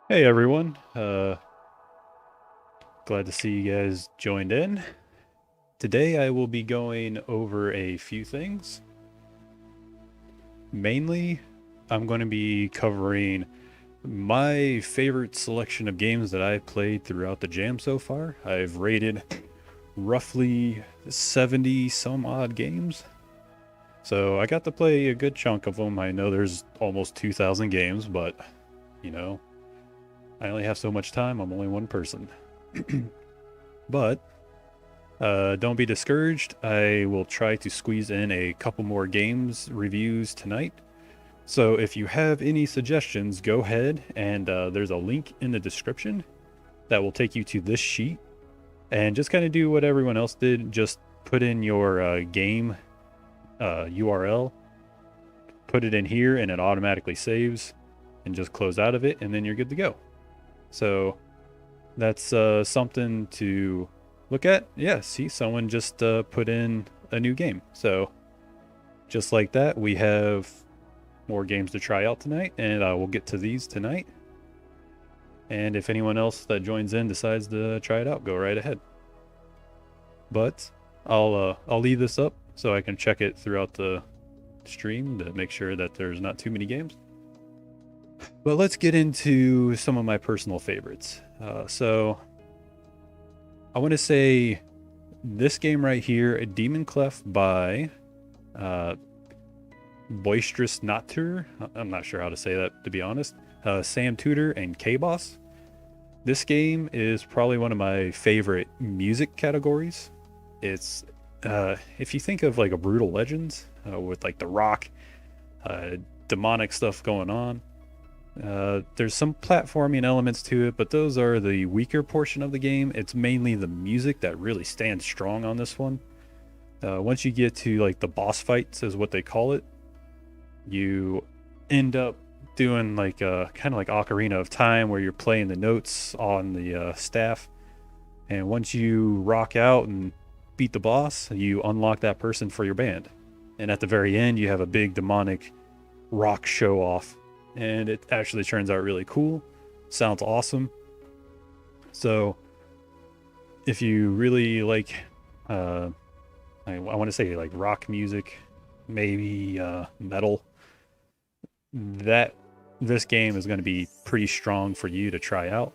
Hey everyone, glad to see you guys joined in. Today I will be going over a few things. Mainly, I'm going to be covering my favorite selection of games that I've played throughout the jam so far. I've rated roughly 70 some odd games. So I got to play a good chunk of them. I know there's almost 2,000 games, but you know, I only have so much time. I'm only one person. But don't be discouraged. I will try to squeeze in a couple more games reviews tonight. So if you have any suggestions, go ahead and there's a link in the description that will take you to this sheet. And just kind of do what everyone else did. Just put in your game URL, put it in here, and it automatically saves. And just close out of it, and then you're good to go. So that's something to look at. Yeah, see, someone just put in a new game. So just like that, we have more games to try out tonight, and we'll get to these tonight. And if anyone else that joins in decides to try it out, go right ahead. But I'll leave this up so I can check it throughout the stream to make sure that there's not too many games. But let's get into some of my personal favorites. So I want to say this game right here, Demon Clef by Boisterous Natur. I'm not sure how to say that, to be honest. Sam Tudor and K-Boss. This game is probably one of my favorite music categories. It's if you think of like a Brutal Legends with like the rock, demonic stuff going on. There's some platforming elements to it, but those are the weaker portion of the game. It's mainly the music that really stands strong on this one. Once you get to like the boss fights, is what they call it, you end up doing like a kind of like Ocarina of Time, where you're playing the notes on the staff. And once you rock out and beat the boss, you unlock that person for your band. And at the very end, you have a big demonic rock show off, and it actually turns out really cool. Sounds awesome. So if you really like I want to say like rock music, maybe metal, that this game is going to be pretty strong for you to try out.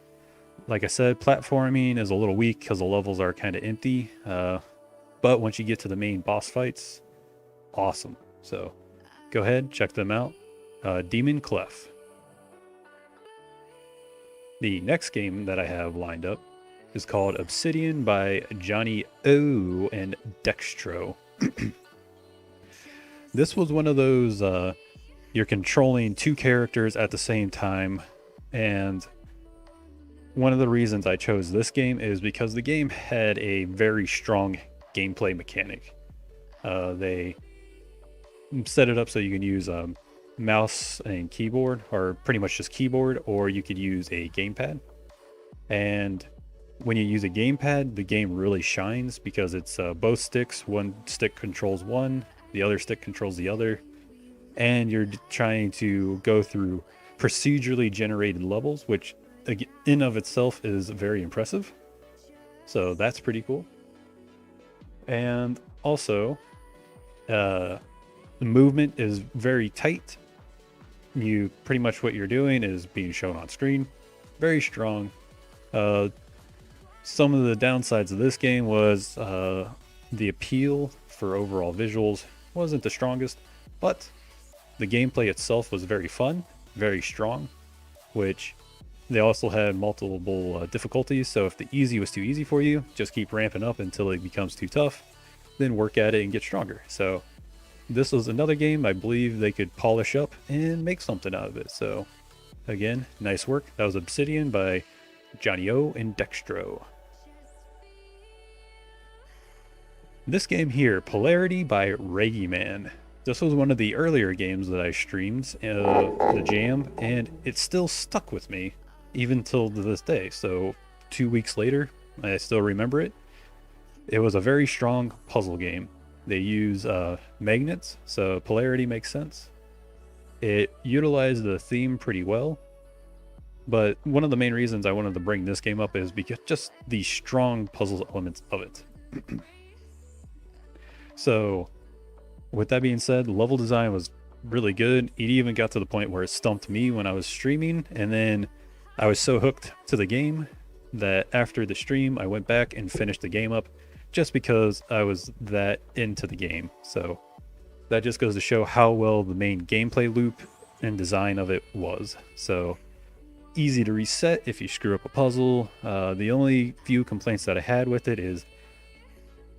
Like I said, platforming is a little weak because the levels are kind of empty, but once you get to the main boss fights, awesome. So go ahead, check them out. Demon Clef. The next game that I have lined up is called Obsidian by Johnny O and Dextro. This was one of those you're controlling two characters at the same time, and one of the reasons I chose this game is because the game had a very strong gameplay mechanic. They set it up so you can use mouse and keyboard, or pretty much just keyboard, or you could use a gamepad. And when you use a gamepad, the game really shines because it's both sticks. One stick controls one, the other stick controls the other, and you're trying to go through procedurally generated levels, which in of itself is very impressive. So that's pretty cool. And also, the movement is very tight. You pretty much what you're doing is being shown on screen. Very strong. Some of the downsides of this game was the appeal for overall visuals wasn't the strongest, but the gameplay itself was very fun, very strong, which they also had multiple difficulties. So if the easy was too easy for you, just keep ramping up until it becomes too tough, then work at it and get stronger. So this was another game I believe they could polish up and make something out of it. So again, nice work. That was Obsidian by Johnny O and Dextro. This game here, Polarity by Reggae Man. This was one of the earlier games that I streamed, the jam, and it still stuck with me even till to this day. So 2 weeks later, I still remember it. It was a very strong puzzle game. They use magnets, so polarity makes sense. It utilized the theme pretty well. But one of the main reasons I wanted to bring this game up is because just the strong puzzle elements of it. So, with that being said, level design was really good. It even got to the point where it stumped me when I was streaming, and then I was so hooked to the game that after the stream, I went back and finished the game up just because I was that into the game. So that just goes to show how well the main gameplay loop and design of it was. So easy to reset if you screw up a puzzle. The only few complaints that I had with it is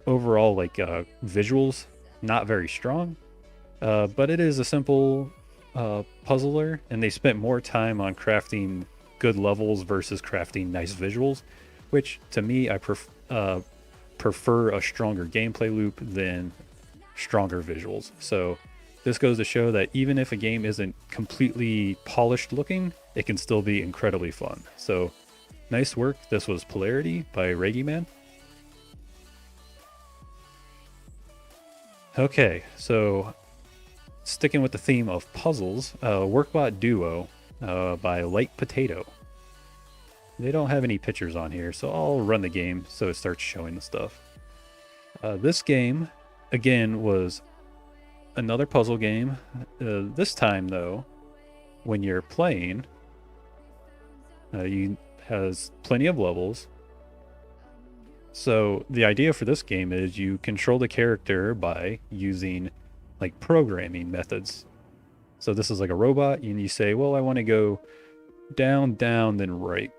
overall, like, visuals, not very strong. But it is a simple puzzler, and they spent more time on crafting good levels versus crafting nice visuals, which to me, I prefer a stronger gameplay loop than stronger visuals. So this goes to show that even if a game isn't completely polished looking, it can still be incredibly fun. So nice work. This was Polarity by Reggie Man. Okay, so sticking with the theme of puzzles, Workbot Duo by Light Potato. They don't have any pictures on here, so I'll run the game so it starts showing the stuff. This game, again, was another puzzle game. This time, though, when you're playing, you has plenty of levels. So the idea for this game is you control the character by using like programming methods. So this is like a robot, and you say, well, I want to go down, down, then right.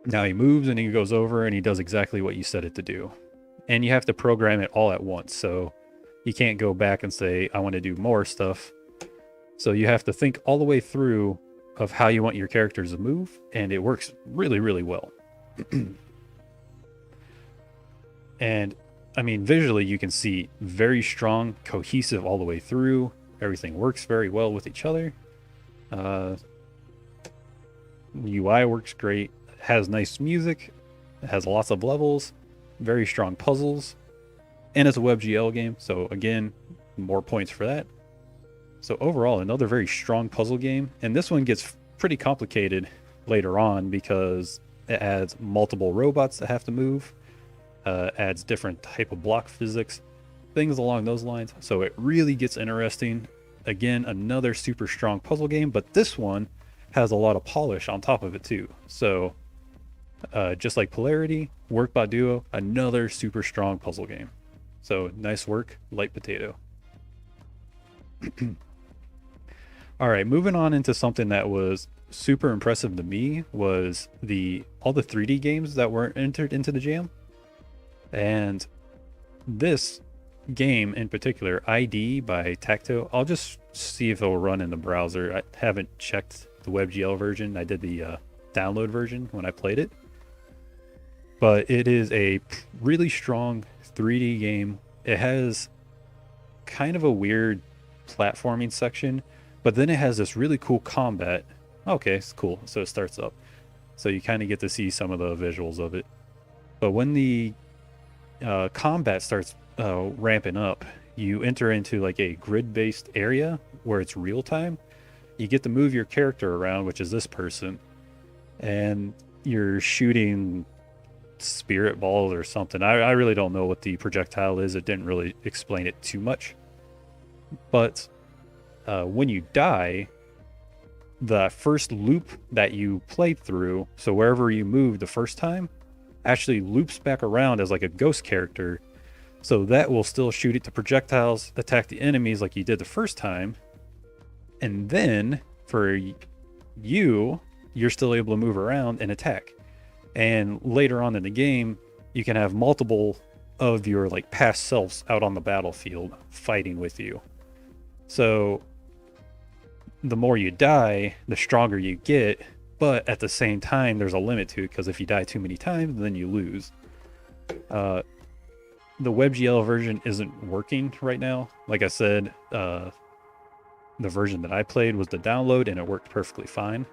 Now he moves and he goes over and he does exactly what you set it to do. And you have to program it all at once. So you can't go back and say, I want to do more stuff. So you have to think all the way through of how you want your characters to move, and it works really, really well. And I mean, visually, you can see very strong, cohesive all the way through. Everything works very well with each other. UI works great. Has nice music. Has lots of levels. Very strong puzzles. And it's a WebGL game, so again, more points for that. So overall, another very strong puzzle game. And this one gets pretty complicated later on because it adds multiple robots that have to move. Adds different type of block physics, things along those lines. So it really gets interesting. Again, another super strong puzzle game, but this one has a lot of polish on top of it too. So just like Polarity, Workbot Duo, another super strong puzzle game. So nice work, Light Potato. All right, moving on into something that was super impressive to me was all the 3D games that were entered into the jam. And this game in particular, ID by Tacto, I'll just see if it'll run in the browser. I haven't checked the WebGL version. I did the download version when I played it. But it is a really strong 3D game. It has kind of a weird platforming section, but then it has this really cool combat. Okay, it's cool. So it starts up. So you kind of get to see some of the visuals of it. But when the combat starts ramping up, you enter into like a grid-based area where it's real time. You get to move your character around, which is this person, and you're shooting spirit balls or something. I really don't know what the projectile is. It didn't really explain it too much. But when you die, the first loop that you played through, so wherever you moved the first time, actually loops back around as like a ghost character. So that will still shoot it to projectiles, attack the enemies like you did the first time. And then for you're still able to move around and attack. And later on in the game, you can have multiple of your like past selves out on the battlefield fighting with you. So the more you die, the stronger you get. But at the same time, there's a limit to it, because if you die too many times, then you lose. The WebGL version isn't working right now. Like I said, the version that I played was the download, and it worked perfectly fine.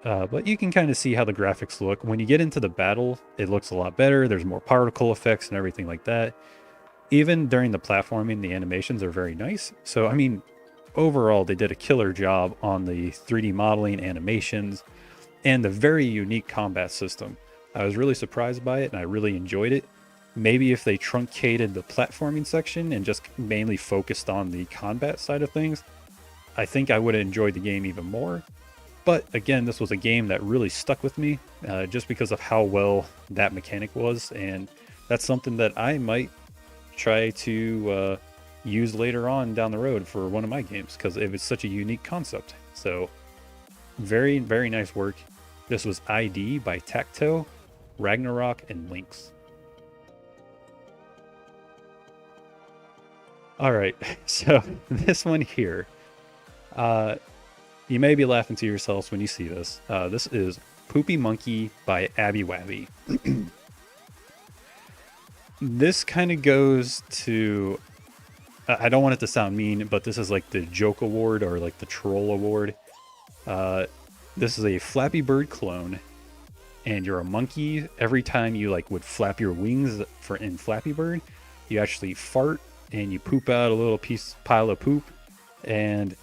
But you can kind of see how the graphics look. When you get into the battle, it looks a lot better. There's more particle effects and everything like that. Even during the platforming, the animations are very nice. So, I mean, overall, they did a killer job on the 3D modeling, animations, and the very unique combat system. I was really surprised by it and I really enjoyed it. Maybe if they truncated the platforming section and just mainly focused on the combat side of things, I think I would have enjoyed the game even more. But again, this was a game that really stuck with me just because of how well that mechanic was. And that's something that I might try to use later on down the road for one of my games because it was such a unique concept. So very, very nice work. This was ID by Tacto, Ragnarok, and Lynx. All right, so this one here, you may be laughing to yourselves when you see this. This is Poopy Monkey by Abby Wabby. This kind of goes to, I don't want it to sound mean, but this is like the joke award or like the troll award. This is a Flappy Bird clone, and you're a monkey. Every time you like would flap your wings for in Flappy Bird, you actually fart and you poop out a little pile of poop, and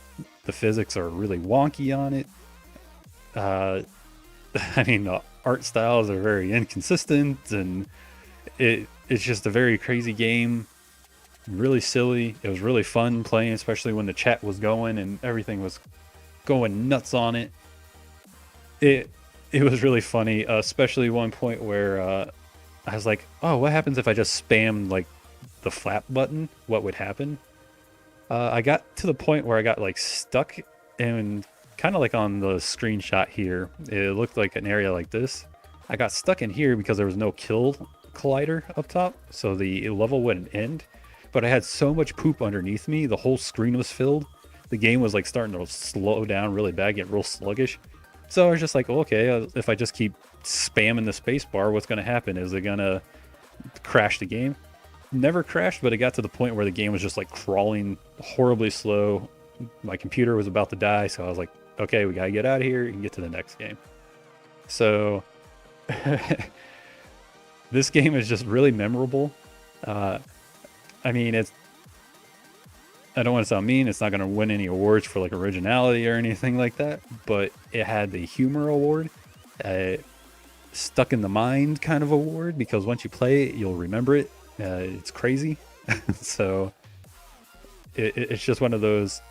the physics are really wonky on it. I mean, the art styles are very inconsistent, and it's just a very crazy game. Really silly. It was really fun playing, especially when the chat was going and everything was going nuts on it. It was really funny, especially one point where I was like, oh, what happens if I just spam like the flap button? What would happen? I got to the point where I got like stuck, and kind of like on the screenshot here, it looked like an area like this. I got stuck in here because there was no kill collider up top, so the level wouldn't end. But I had so much poop underneath me, the whole screen was filled. The game was like starting to slow down really bad, get real sluggish. So I was just like, well, okay, if I just keep spamming the space bar, what's going to happen? Is it going to crash the game? Never crashed, but it got to the point where the game was just like crawling horribly slow. My computer was about to die, so I was like, okay, we got to get out of here and get to the next game. So this game is just really memorable. I mean, I don't want to sound mean, it's not going to win any awards for like originality or anything like that, but it had the humor award, stuck in the mind kind of award, because once you play it, you'll remember it. It's crazy. So it's just one of those,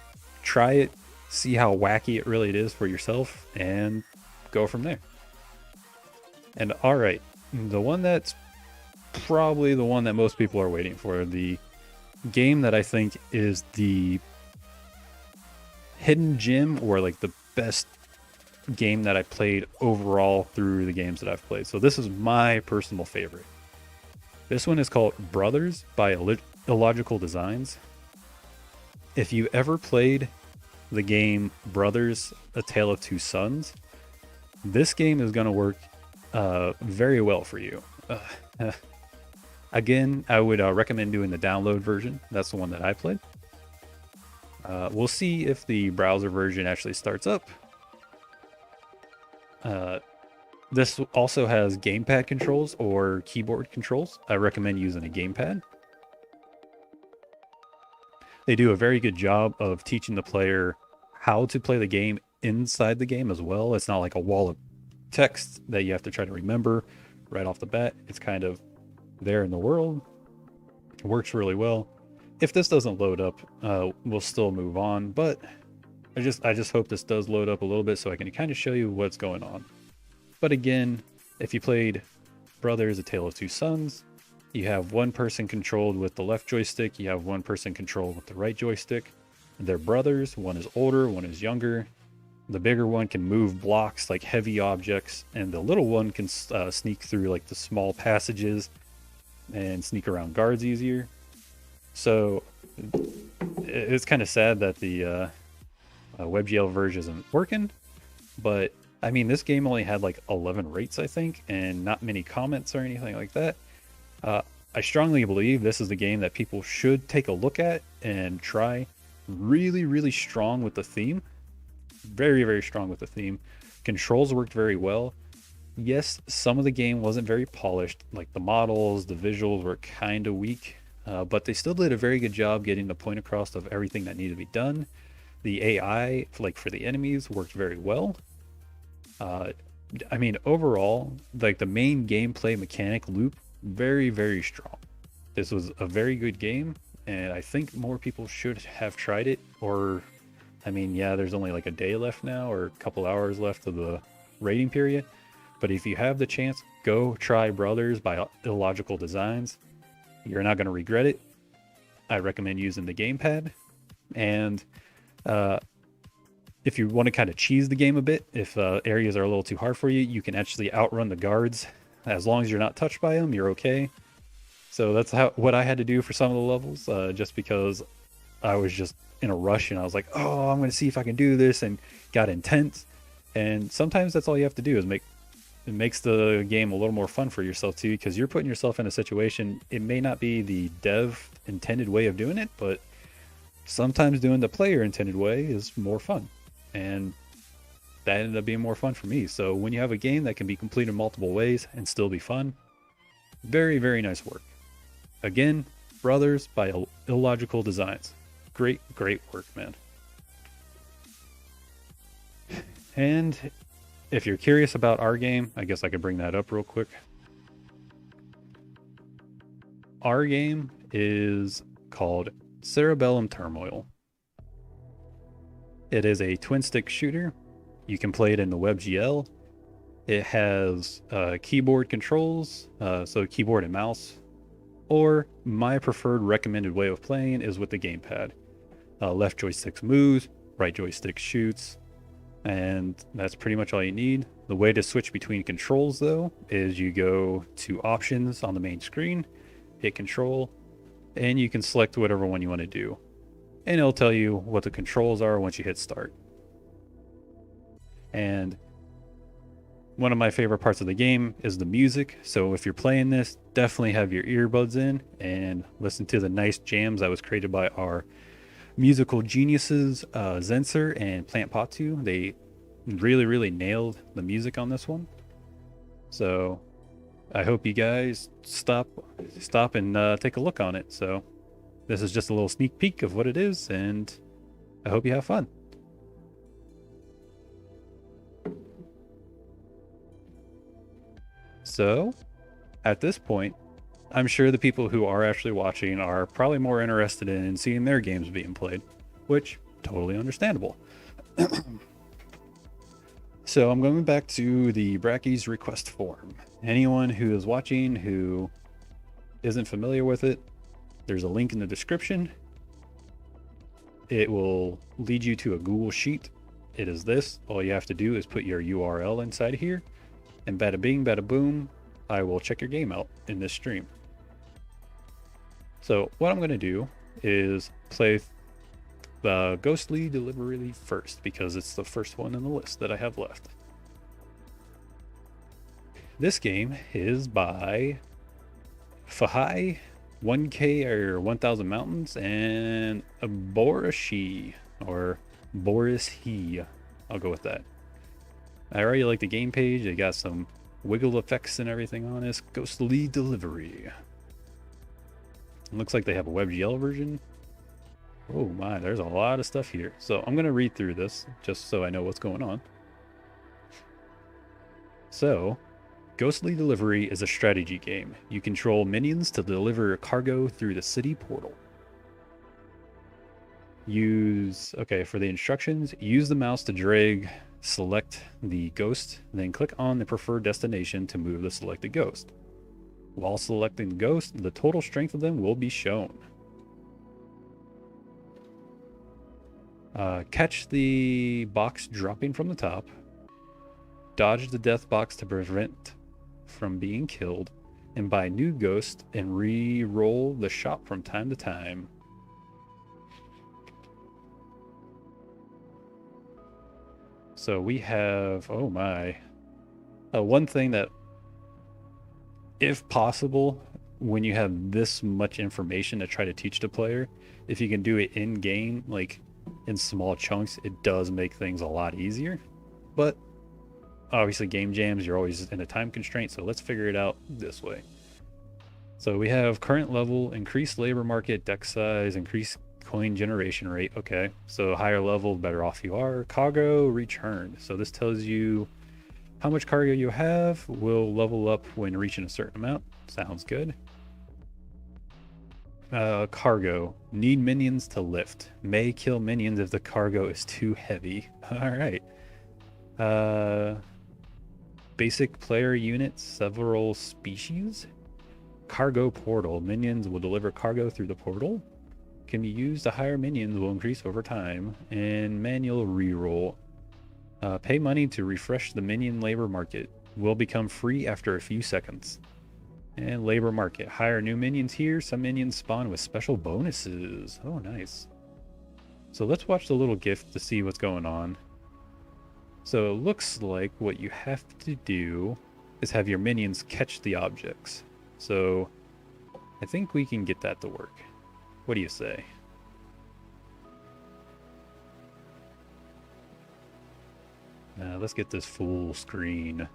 try it, see how wacky it really is for yourself, and go from there. And all right, the one that's probably the one that most people are waiting for, the game that I think is the hidden gem, or like the best game that I played overall through the games that I've played. So this is my personal favorite. This one is called Brothers by Illogical Designs. If you ever played the game Brothers, A Tale of Two Sons, this game is going to work very well for you. Again, I would recommend doing the download version. That's the one that I played. We'll see if the browser version actually starts up. This also has gamepad controls or keyboard controls. I recommend using a gamepad. They do a very good job of teaching the player how to play the game inside the game as well. It's not like a wall of text that you have to try to remember right off the bat. It's kind of there in the world. It works really well. If this doesn't load up, we'll still move on, but I just hope this does load up a little bit so I can kind of show you what's going on. But again, if you played Brothers, A Tale of Two Sons, you have one person controlled with the left joystick, you have one person controlled with the right joystick. They're brothers, one is older, one is younger. The bigger one can move blocks like heavy objects, and the little one can sneak through like the small passages and sneak around guards easier. So it's kind of sad that the WebGL version isn't working, but I mean, this game only had like 11 rates, I think, and not many comments or anything like that. I strongly believe this is the game that people should take a look at and try. Really, really strong with the theme. Very, very strong with the theme. Controls worked very well. Yes, some of the game wasn't very polished, like the models, the visuals were kind of weak, but they still did a very good job getting the point across of everything that needed to be done. The AI, like for the enemies, worked very well. Uh, I mean, overall, like the main gameplay mechanic loop, very, very strong. This was a very good game, and I think more people should have tried it. Or, I mean, yeah, there's only like a day left now, or a couple hours left of the rating period. But if you have the chance, go try Brothers by Illogical Designs. You're not going to regret it. I recommend using the gamepad. And if you want to kind of cheese the game a bit, if areas are a little too hard for you, you can actually outrun the guards. As long as you're not touched by them, you're okay. So that's what I had to do for some of the levels, just because I was just in a rush and I was like, oh, I'm going to see if I can do this, and got intense. And sometimes that's all you have to do is it makes the game a little more fun for yourself too, because you're putting yourself in a situation. It may not be the dev intended way of doing it, but sometimes doing the player intended way is more fun. And that ended up being more fun for me. So when you have a game that can be completed multiple ways and still be fun, very, very nice work. Again, Brothers by Illogical Designs. Great, great work, man. And if you're curious about our game, I guess I could bring that up real quick. Our game is called Cerebellum Turmoil. It is a twin-stick shooter. You can play it in the WebGL. It has keyboard controls, so keyboard and mouse. Or my preferred recommended way of playing is with the gamepad. Left joystick moves, right joystick shoots, and that's pretty much all you need. The way to switch between controls, though, is you go to options on the main screen, hit control, and you can select whatever one you want to do. And it'll tell you what the controls are once you hit start. And one of my favorite parts of the game is the music. So if you're playing this, definitely have your earbuds in and listen to the nice jams that was created by our musical geniuses, Zenser and Plant Patu. They really, really nailed the music on this one. So I hope you guys stop and take a look on it. So this is just a little sneak peek of what it is, and I hope you have fun. So at this point, I'm sure the people who are actually watching are probably more interested in seeing their games being played, which totally understandable. So I'm going back to the Brackeys request form. Anyone who is watching who isn't familiar with it, there's a link in the description. It will lead you to a Google Sheet. It is this. All you have to do is put your URL inside here, and bada bing, bada boom, I will check your game out in this stream. So what I'm going to do is play the Ghostly Delivery first, because it's the first one in the list that I have left. This game is by Fahai, 1K or 1000 Mountains, and Borishi, or Boris He. I'll go with that. I already like the game page. They got some wiggle effects and everything on this. Ghostly Delivery. It looks like they have a WebGL version. Oh my, there's a lot of stuff here. So I'm going to read through this just so I know what's going on. So, Ghostly Delivery is a strategy game. You control minions to deliver cargo through the city portal. For the instructions, use the mouse to drag, select the ghost, then click on the preferred destination to move the selected ghost. While selecting the ghost, the total strength of them will be shown. Catch the box dropping from the top. Dodge the death box to prevent from being killed. And buy new ghost and re-roll the shop from time to time. So we have, oh my. One thing that, if possible, when you have this much information to try to teach the player, if you can do it in game, like in small chunks, it does make things a lot easier. But obviously game jams, you're always in a time constraint, so let's figure it out this way. So we have current level, increased labor market, deck size, increased coin generation rate. Okay, so higher level, better off you are. Cargo returned. So this tells you how much cargo you have will level up when reaching a certain amount. Sounds good. Cargo. Need minions to lift. May kill minions if the cargo is too heavy. All right. Basic player units, several species. Cargo portal. Minions will deliver cargo through the portal. Can be used to hire minions, will increase over time. And manual reroll. Pay money to refresh the minion labor market. Will become free after a few seconds. And labor market. Hire new minions here. Some minions spawn with special bonuses. Oh, nice. So let's watch the little gift to see what's going on. So it looks like what you have to do is have your minions catch the objects. So I think we can get that to work. What do you say? Let's get this full screen.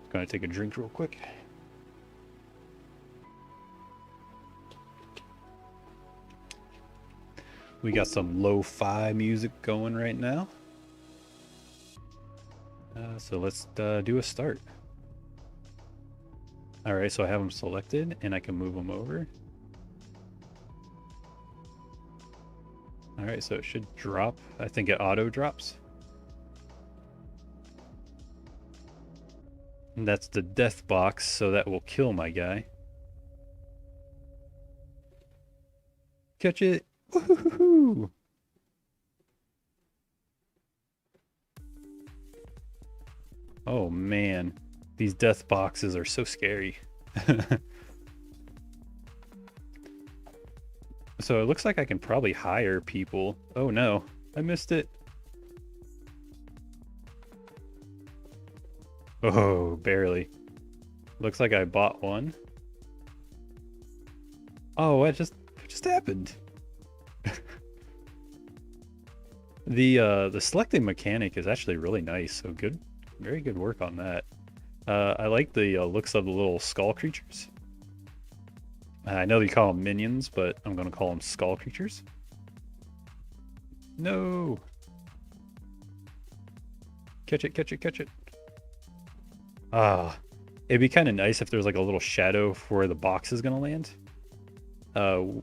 Gonna take a drink real quick. We got some lo-fi music going right now. So let's do a start. Alright, so I have them selected and I can move them over. Alright, so it should drop. I think it auto drops. And that's the death box, so that will kill my guy. Catch it! Woohoo! Oh man, these death boxes are so scary. So it looks like I can probably hire people. Oh no, I missed it. Oh, barely. Looks like I bought one. Oh, what just happened? The selecting mechanic is actually really nice. So good, very good work on that. I like the looks of the little skull creatures. I know you call them minions, but I'm gonna call them skull creatures. No! Catch it, catch it, catch it. Ah, it'd be kind of nice if there's like a little shadow for where the box is gonna land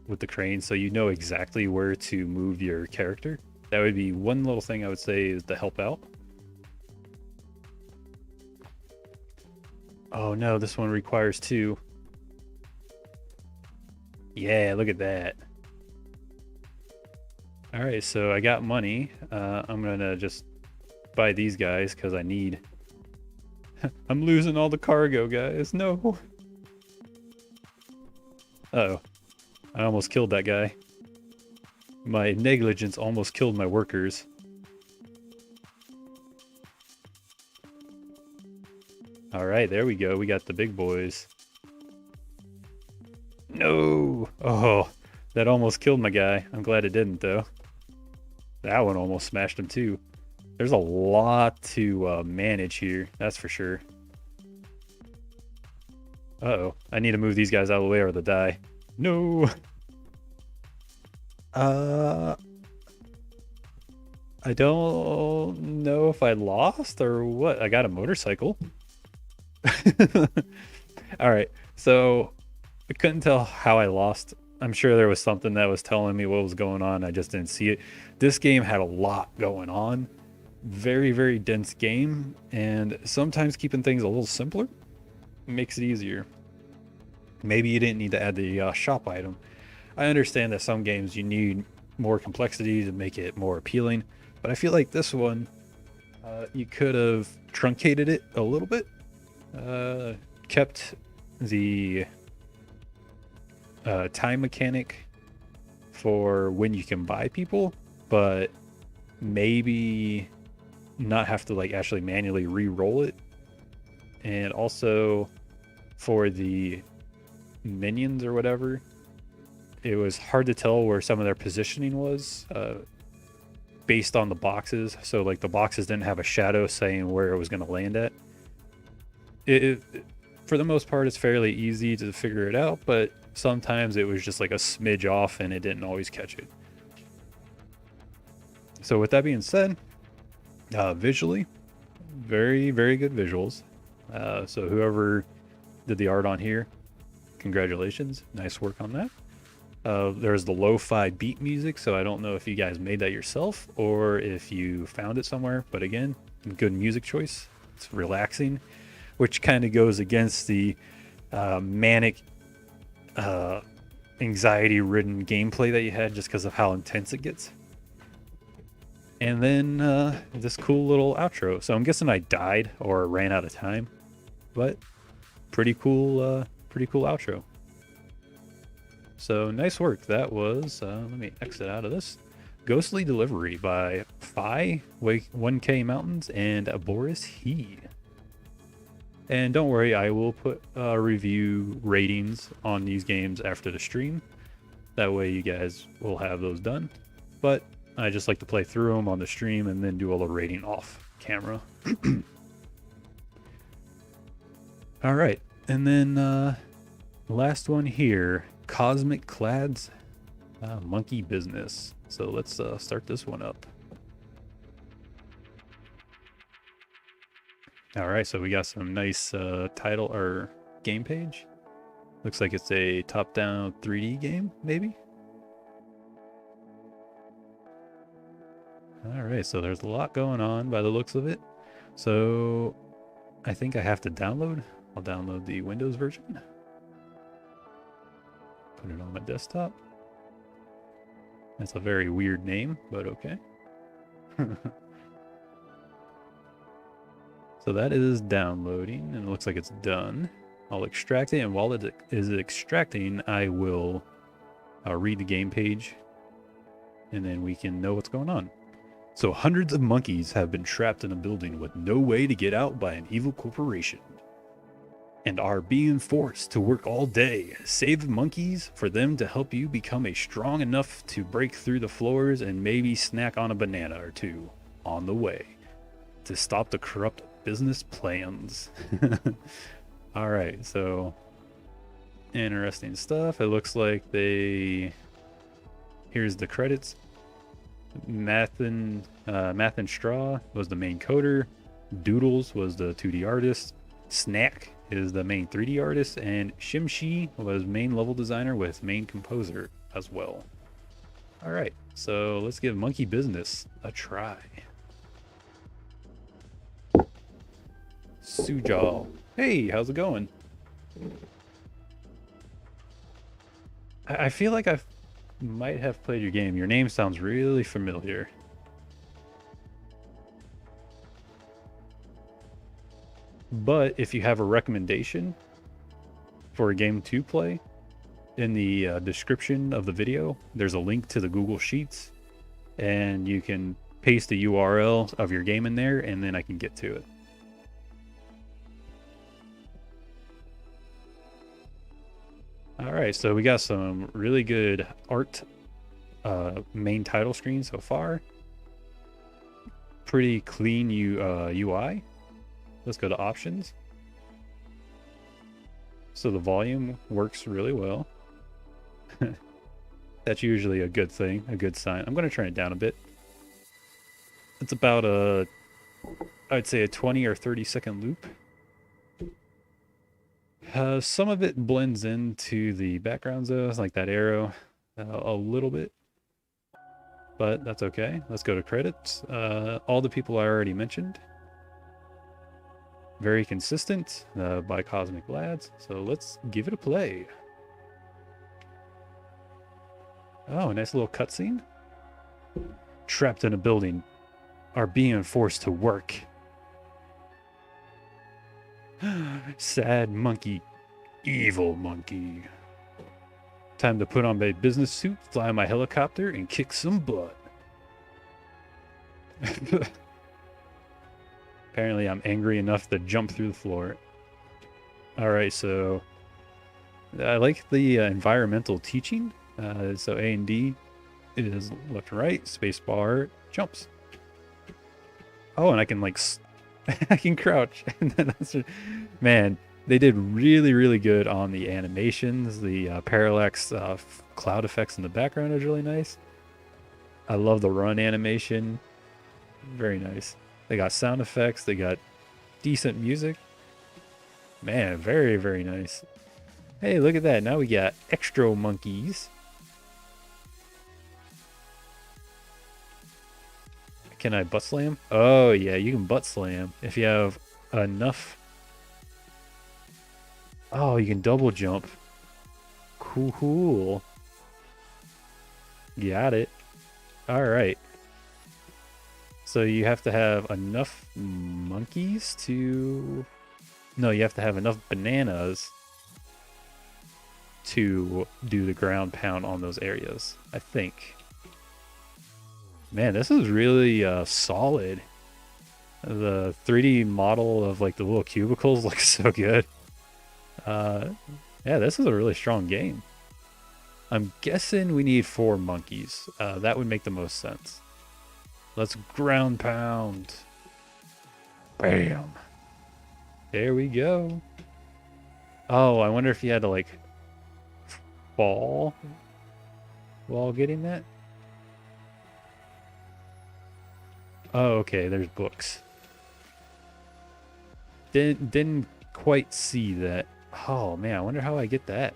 with the crane, so you know exactly where to move your character. That would be one little thing I would say is to help out. Oh no, this one requires two. Yeah, look at that. All right, so I got money. I'm gonna just buy these guys because I need. I'm losing all the cargo, guys. No. Uh-oh. I almost killed that guy. My negligence almost killed my workers. All right, there we go. We got the big boys. No! Oh, that almost killed my guy. I'm glad it didn't, though. That one almost smashed him, too. There's a lot to manage here, that's for sure. Uh-oh. I need to move these guys out of the way or they'll die. No! I don't know if I lost or what. I got a motorcycle. Alright, so I couldn't tell how I lost. I'm sure there was something that was telling me what was going on. I just didn't see it. This game had a lot going on. Very, very dense game. And sometimes keeping things a little simpler makes it easier. Maybe you didn't need to add the shop item. I understand that some games you need more complexity to make it more appealing. But I feel like this one, you could have truncated it a little bit. Kept the time mechanic for when you can buy people, but maybe not have to like actually manually re-roll it. And also for the minions or whatever, it was hard to tell where some of their positioning was based on the boxes. So like the boxes didn't have a shadow saying where it was going to land at. For the most part, it's fairly easy to figure it out, but sometimes it was just like a smidge off and it didn't always catch it. So with that being said, visually, very, very good visuals. So whoever did the art on here, congratulations. Nice work on that. There's the lo-fi beat music, so I don't know if you guys made that yourself or if you found it somewhere, but again, good music choice. It's relaxing, which kind of goes against the manic, anxiety-ridden gameplay that you had just because of how intense it gets. And then this cool little outro. So I'm guessing I died or ran out of time, but pretty cool outro. So nice work. That was, let me exit out of this. Ghostly Delivery by Phi, 1K Mountains, and Boris He. And don't worry, I will put review ratings on these games after the stream. That way you guys will have those done. But I just like to play through them on the stream and then do all the rating off camera. All right. And then last one here, Cosmic Clad's Monkey Business. So let's start this one up. All right, so we got some nice title or game page. Looks like it's a top-down 3D game, maybe? All right, so there's a lot going on by the looks of it. So I think I have to download. I'll download the Windows version. Put it on my desktop. That's a very weird name, but okay. So that is downloading, and it looks like it's done. I'll extract it, and while it is extracting, I will read the game page, and then we can know what's going on. So hundreds of monkeys have been trapped in a building with no way to get out by an evil corporation, and are being forced to work all day. Save the monkeys for them to help you become strong enough to break through the floors and maybe snack on a banana or two on the way to stop the corrupt business plans. All right, so interesting stuff. It looks like here's the credits. Math and Straw was the main coder. Doodles was the 2D artist. Snack is the main 3D artist, and Shimshi was main level designer with main composer as well. All right, so let's give Monkey Business a try. Sujal. Hey, how's it going? I feel like I might have played your game. Your name sounds really familiar. But if you have a recommendation for a game to play, in the description of the video, there's a link to the Google Sheets, and you can paste the URL of your game in there, and then I can get to it. All right, so we got some really good art main title screen so far. Pretty clean UI. Let's go to options. So the volume works really well. That's usually a good thing, a good sign. I'm going to turn it down a bit. It's about I'd say a 20 or 30 second loop. Some of it blends into the background zones, like that arrow, a little bit. But that's okay. Let's go to credits. All the people I already mentioned. Very consistent by Cosmic Lads. So let's give it a play. Oh, a nice little cutscene. Trapped in a building, are being forced to work. Sad monkey, evil monkey. Time to put on my business suit, fly my helicopter, and kick some butt. Apparently I'm angry enough to jump through the floor. Alright, so I like the environmental teaching. So A and D is left and right, space bar, jumps. Oh, and I can like I can crouch. And then man, They did really, really good on the animations. The parallax cloud effects in the background is really nice. I love the run animation. Very nice. They got sound effects. They got decent music. Man, very, very nice. Hey, look at that. Now we got extra monkeys. Can I butt slam? Oh, yeah, you can butt slam if you have enough. Oh, you can double jump. Cool, cool. Got it. All right. So you have to have enough monkeys to... No, you have to have enough bananas to do the ground pound on those areas, I think. Man, this is really solid. The 3D model of like the little cubicles looks so good. Yeah, this is a really strong game. I'm guessing we need 4 monkeys. That would make the most sense. Let's ground pound. Bam. There we go. Oh, I wonder if you had to like fall while getting that. Oh, okay, there's books. Didn't quite see that. Oh man, I wonder how I get that.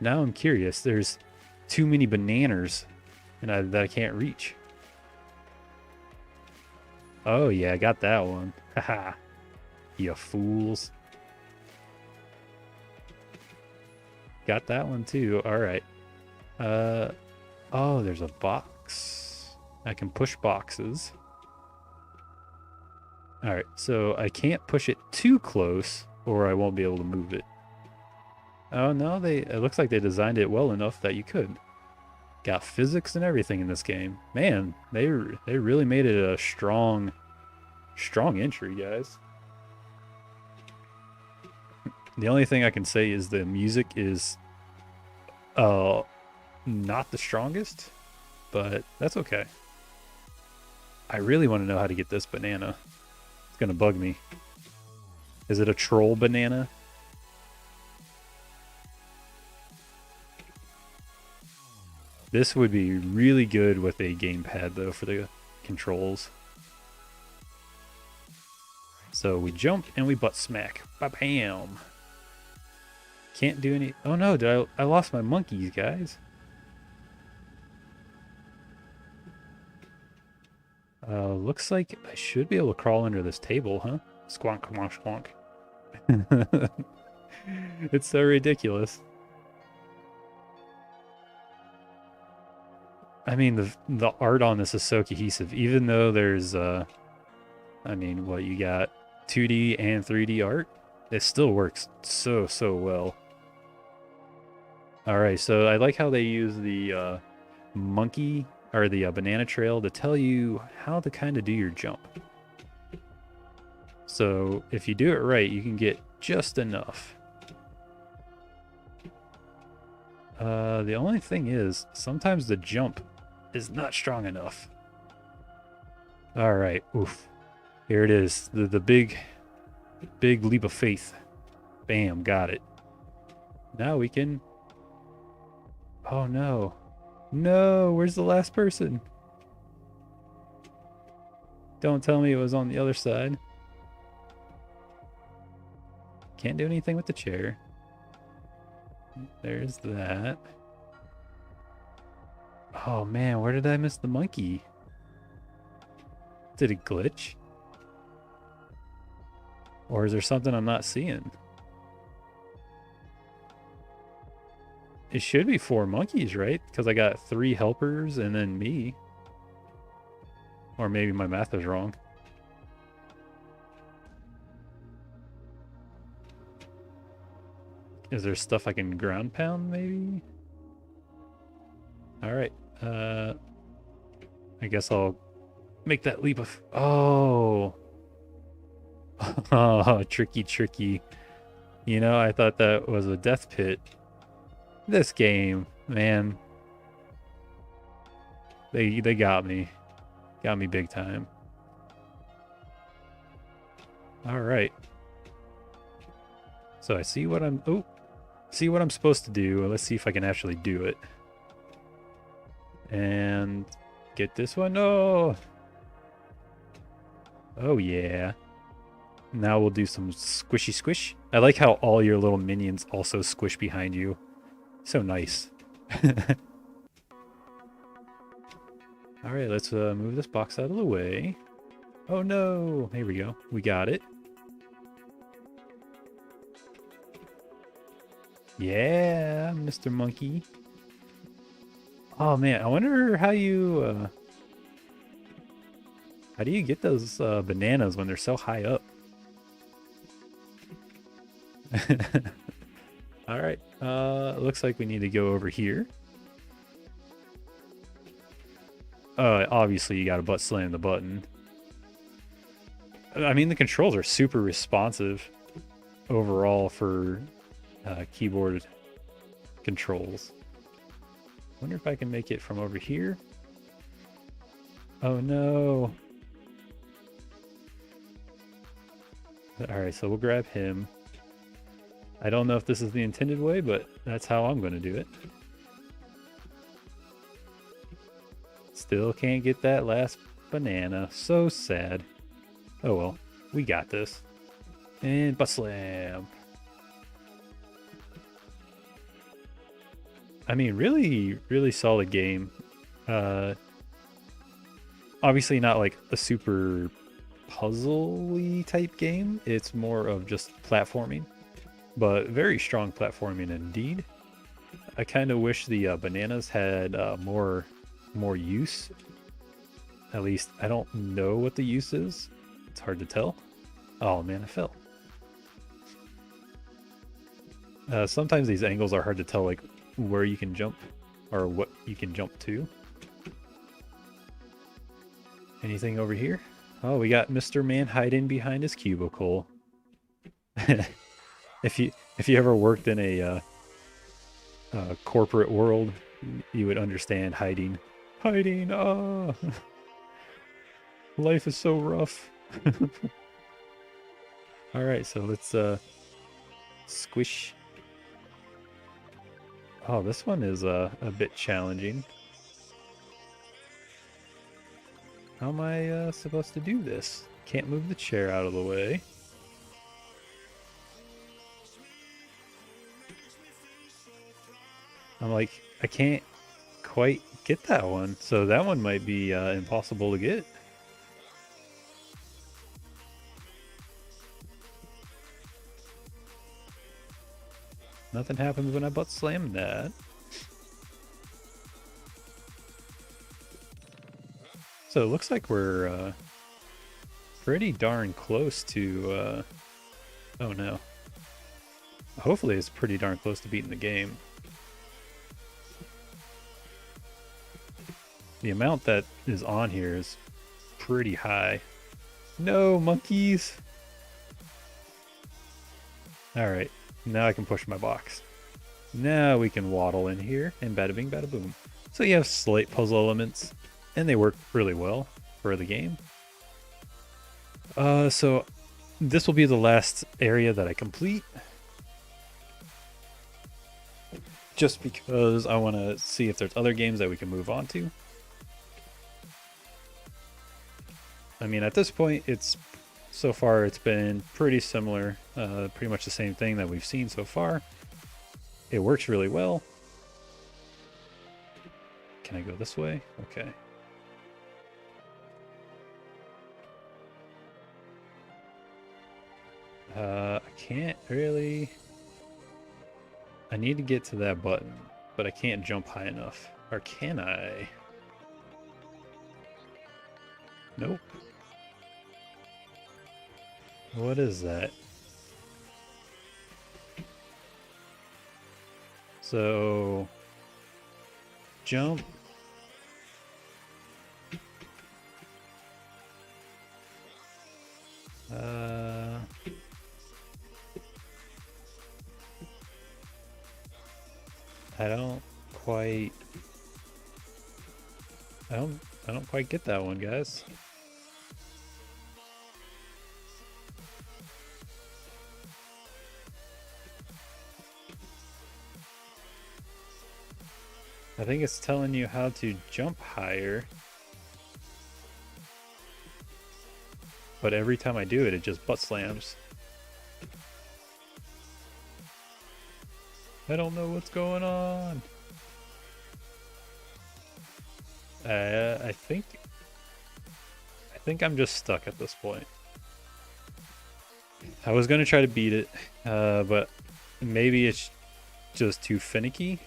Now I'm curious. There's too many bananas that I can't reach. Oh yeah, I got that one. Haha. You fools. Got that one too. All right. Oh, there's a box. I can push boxes. All right, so I can't push it too close or I won't be able to move it. Oh no, it looks like they designed it well enough that you could. Got physics and everything in this game. Man, they really made it a strong entry, guys. The only thing I can say is the music is not the strongest, but that's okay. I really want to know how to get this banana. It's gonna bug me. Is it a troll banana? This would be really good with a gamepad though for the controls. So we jump and we butt smack. Ba-bam. Can't do any... Oh no, I lost my monkeys, guys. Looks like I should be able to crawl under this table, huh? Squonk, squonk, squonk. It's so ridiculous. I mean, the art on this is so cohesive, even though there's, I mean, what, you got 2D and 3D art? It still works so well. All right, so I like how they use the monkey or the banana trail to tell you how to kind of do your jump. So if you do it right, you can get just enough. The only thing is, sometimes the jump is not strong enough. All right, oof. Here it is, the big leap of faith. Bam, got it. Now we can... Oh no. No, where's the last person? Don't tell me it was on the other side. Can't do anything with the chair. There's that. Oh man, where did I miss the monkey? Did it glitch? Or is there something I'm not seeing? It should be 4 monkeys, right? Because I got 3 helpers and then me. Or maybe my math is wrong. Is there stuff I can ground pound, maybe? All right. I guess I'll make that leap of... Oh. Oh, tricky. You know, I thought that was a death pit. This game, man. They got me. Got me big time. All right. So I see what I'm... Oh, see what I'm supposed to do. Let's see if I can actually do it. And get this one. Oh! Oh, yeah. Now we'll do some squishy squish. I like how all your little minions also squish behind you. So nice. All right, let's move this box out of the way. Oh no! Here we go. We got it. Yeah, Mr. Monkey. Oh man, I wonder how you how do you get those bananas when they're so high up? All right. Looks like we need to go over here. Obviously you got to butt slam the button. I mean, the controls are super responsive overall for keyboard controls. Wonder if I can make it from over here. Oh no. All right, so we'll grab him. I don't know if this is the intended way, but that's how I'm going to do it. Still can't get that last banana. So sad. Oh well, we got this. And butt slam. I mean, really, really solid game. Obviously not like a super puzzle-y type game. It's more of just platforming, but very strong platforming indeed. I kind of wish the bananas had more use. At least I don't know what the use is. It's hard to tell. Oh man, I fell. Sometimes these angles are hard to tell, like where you can jump or what you can jump to. Anything over here? Oh, we got Mr. Man hiding behind his cubicle. If you ever worked in a corporate world, you would understand hiding. Hiding. Oh, life is so rough. All right, so let's squish. Oh, this one is a bit challenging. How am I supposed to do this? Can't move the chair out of the way. I'm like, I can't quite get that one. So that one might be impossible to get. Nothing happens when I butt slam that. So it looks like we're pretty darn close to... oh no. Hopefully it's pretty darn close to beating the game. The amount that is on here is pretty high. No, monkeys! Alright, now I can push my box. Now we can waddle in here and bada bing bada boom. So you have slight puzzle elements, and they work really well for the game. So this will be the last area that I complete. Just because I want to see if there's other games that we can move on to. I mean, at this point, so far it's been pretty similar, pretty much the same thing that we've seen so far. It works really well. Can I go this way? Okay. I can't really... I need to get to that button, but I can't jump high enough. Or can I? Nope. What is that? So... jump. I don't quite get that one, guys. I think it's telling you how to jump higher. But every time I do it, it just butt slams. I don't know what's going on. I think I'm just stuck at this point. I was gonna try to beat it, but maybe it's just too finicky.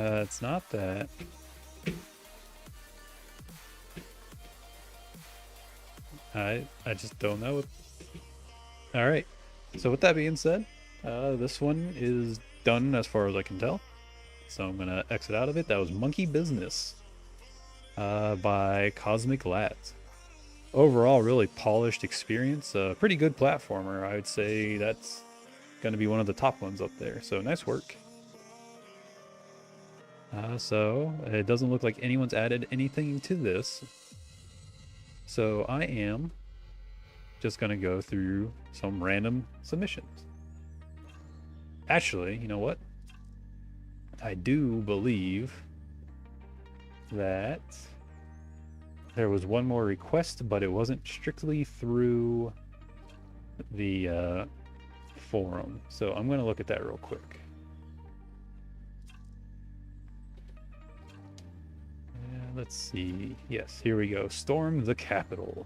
It's not that. I just don't know. All right. So with that being said, this one is done as far as I can tell. So I'm gonna exit out of it. That was Monkey Business by Cosmic Lads. Overall, really polished experience. Pretty good platformer. I would say that's gonna be one of the top ones up there. So nice work. So it doesn't look like anyone's added anything to this. So I am just going to go through some random submissions. Actually, you know what? I do believe that there was one more request, but it wasn't strictly through the forum. So I'm going to look at that real quick. Let's see. Yes, here we go. Storm the Capitol.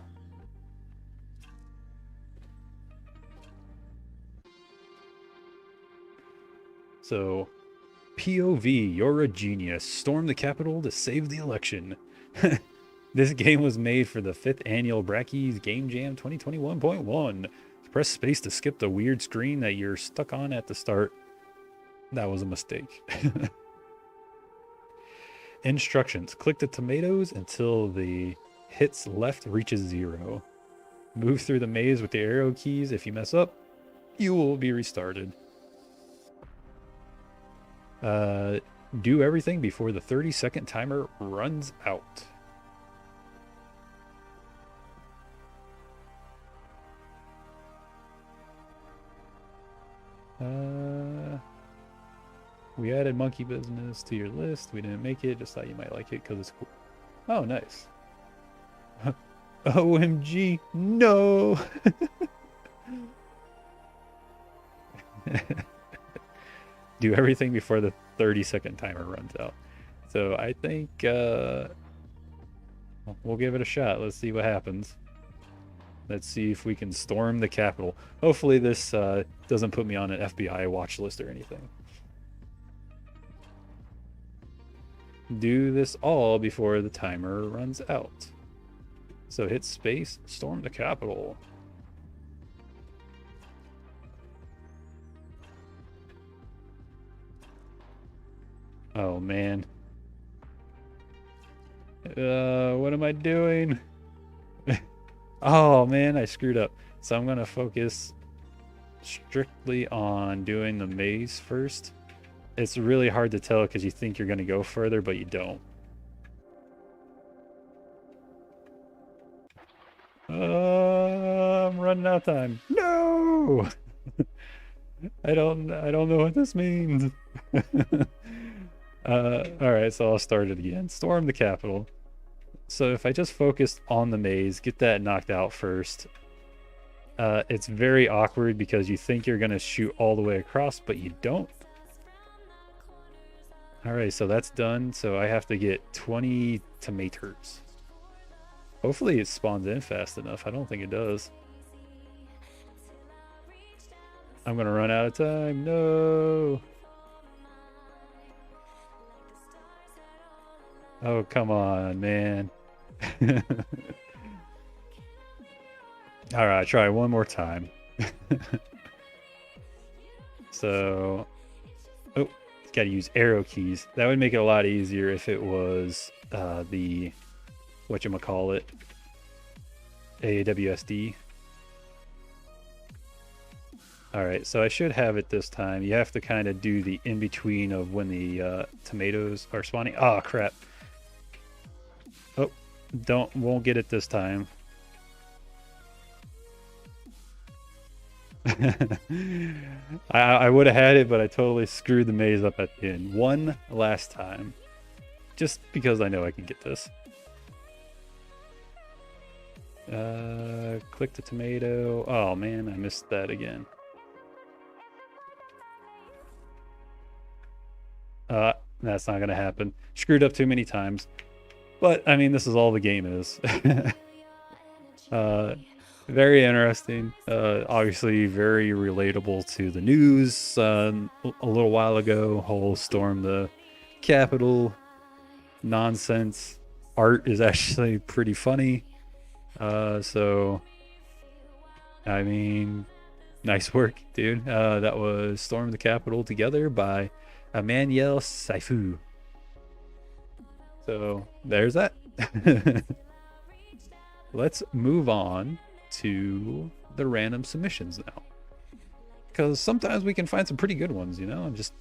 So, POV, you're a genius. Storm the Capitol to save the election. This game was made for the 5th annual Brackeys Game Jam 2021.1. Press space to skip the weird screen that you're stuck on at the start. That was a mistake. Instructions. Click the tomatoes until the hits left reaches 0. Move through the maze with the arrow keys. If you mess up, you will be restarted. Do everything before the 30-second timer runs out. We added Monkey Business to your list. We didn't make it. Just thought you might like it because it's cool. Oh, nice. OMG, no! Do everything before the 30-second timer runs out. So I think we'll give it a shot. Let's see what happens. Let's see if we can storm the Capitol. Hopefully this doesn't put me on an FBI watch list or anything. Do this all before the timer runs out. So hit space, storm the Capitol. Oh man. What am I doing? Oh man, I screwed up. So I'm gonna focus strictly on doing the maze first. It's really hard to tell because you think you're gonna go further, but you don't. I'm running out of time. No! I don't know what this means. Alright, so I'll start it again. Storm the Capitol. So if I just focused on the maze, get that knocked out first. It's very awkward because you think you're gonna shoot all the way across, but you don't. Alright, so that's done. So I have to get 20 tomatoes. Hopefully it spawns in fast enough. I don't think it does. I'm gonna run out of time. No! Oh, come on, man. Alright, try one more time. So... Oh, gotta use arrow keys. That would make it a lot easier if it was the... whatchamacallit? AWSD. Alright, so I should have it this time. You have to kind of do the in-between of when the tomatoes are spawning. Oh, crap. Oh, won't get it this time. I would have had it, but I totally screwed the maze up at the end. One last time. Just because I know I can get this. Click the tomato. Oh man, I missed that again. That's not gonna happen. Screwed up too many times. But I mean, this is all the game is. Very interesting. Obviously very relatable to the news. A little while ago, whole storm the Capitol nonsense. Art is actually pretty funny. So I mean, nice work, dude. That was Storm the Capitol Together by Emmanuel Saifu. So there's that. Let's move on to the random submissions now. Because sometimes we can find some pretty good ones, you know? I'm just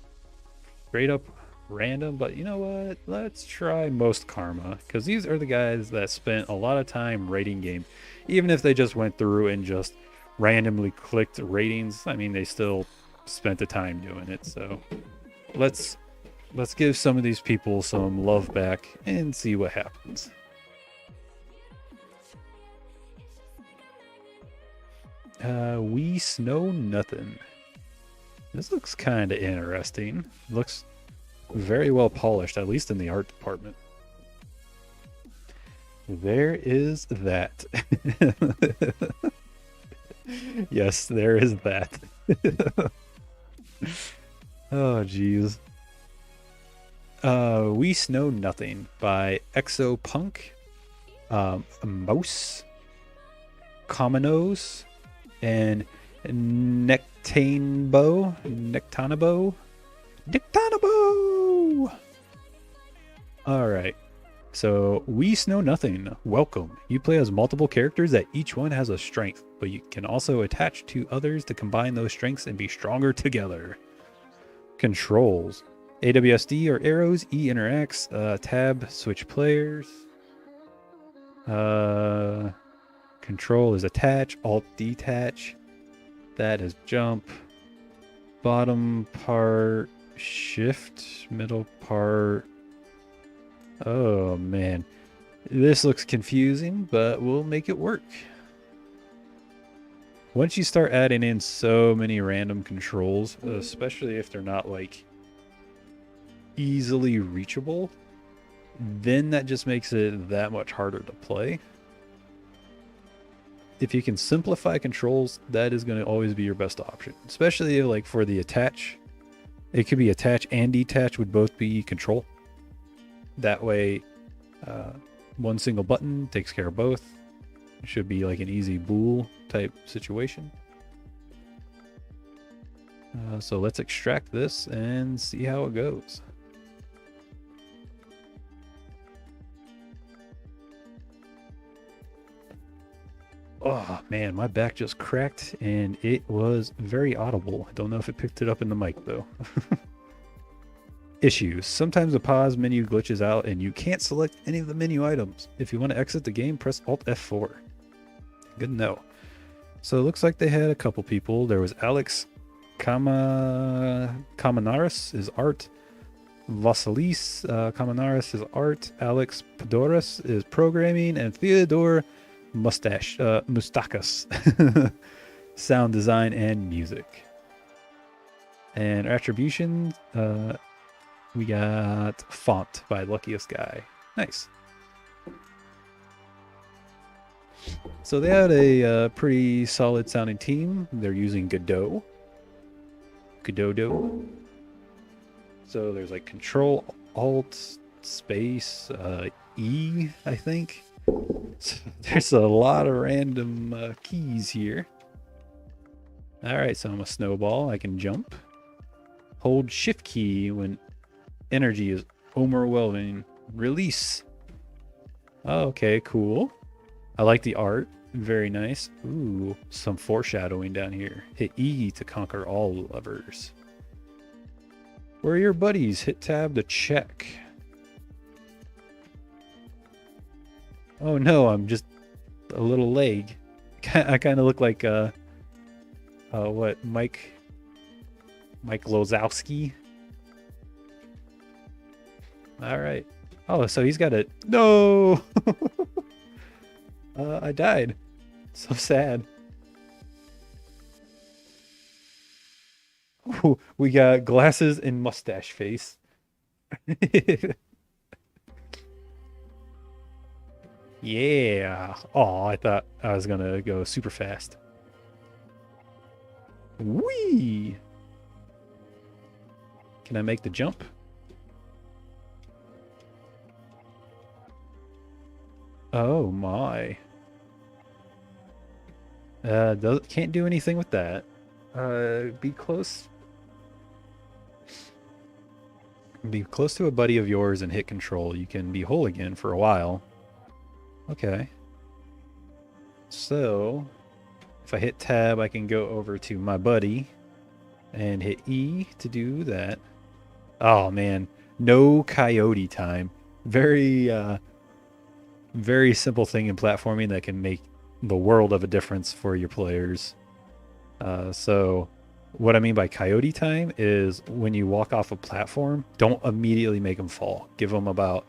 straight up random, but you know what? Let's try Most Karma. Because these are the guys that spent a lot of time rating game. Even if they just went through and just randomly clicked ratings, I mean, they still spent the time doing it. So let's give some of these people some love back and see what happens. We Snow Nothing. This looks kind of interesting. Looks very well polished, at least in the art department. There is that. Yes, there is that. Oh, jeez. We Snow Nothing by Exopunk, Mouse, Commonos, and Nectanabo. Alright. So, We Snow Nothing. Welcome. You play as multiple characters that each one has a strength, but you can also attach to others to combine those strengths and be stronger together. Controls. AWSD or arrows, E interacts, tab, switch players. Control is attach, alt detach. That is jump. Bottom part, shift, middle part. Oh man. This looks confusing, but we'll make it work. Once you start adding in so many random controls, especially if they're not like easily reachable, then that just makes it that much harder to play. If you can simplify controls, that is going to always be your best option, especially like for the attach. It could be attach and detach would both be control. That way, one single button takes care of both. It should be like an easy bool type situation. So let's extract this and see how it goes. Oh man, my back just cracked and it was very audible. I don't know if it picked it up in the mic though. Issues. Sometimes the pause menu glitches out and you can't select any of the menu items. If you want to exit the game, press Alt F4. Good to know. So it looks like they had a couple people. There was Alex Kamanaris is art. Vasilis Kamanaris is art. Alex Padoras is programming. And Theodore Mustakas sound design and music. And attribution, we got font by Luckiest Guy. Nice. So they had a pretty solid sounding team. They're using Godot. So there's like Control, Alt, Space, E, I think. So there's a lot of random keys here. Alright, so I'm a snowball. I can jump. Hold shift key when energy is overwhelming. Release. Oh, okay, cool. I like the art. Very nice. Ooh, some foreshadowing down here. Hit E to conquer all levers. Where are your buddies? Hit tab to check. Oh no, I'm just a little leg. I kind of look like What, Mike Lozowski? All right. Oh, so he's got it. No! I died. So sad. Ooh, we got glasses and mustache face. Yeah. Oh, I thought I was gonna go super fast. Whee! Can I make the jump? Oh my. Can't do anything with that. Be close. Be close to a buddy of yours and hit control. You can be whole again for a while. Okay. So, if I hit tab, I can go over to my buddy and hit E to do that. Oh man, no coyote time. Very simple thing in platforming that can make the world of a difference for your players. So what I mean by coyote time is when you walk off a platform, don't immediately make them fall. Give them about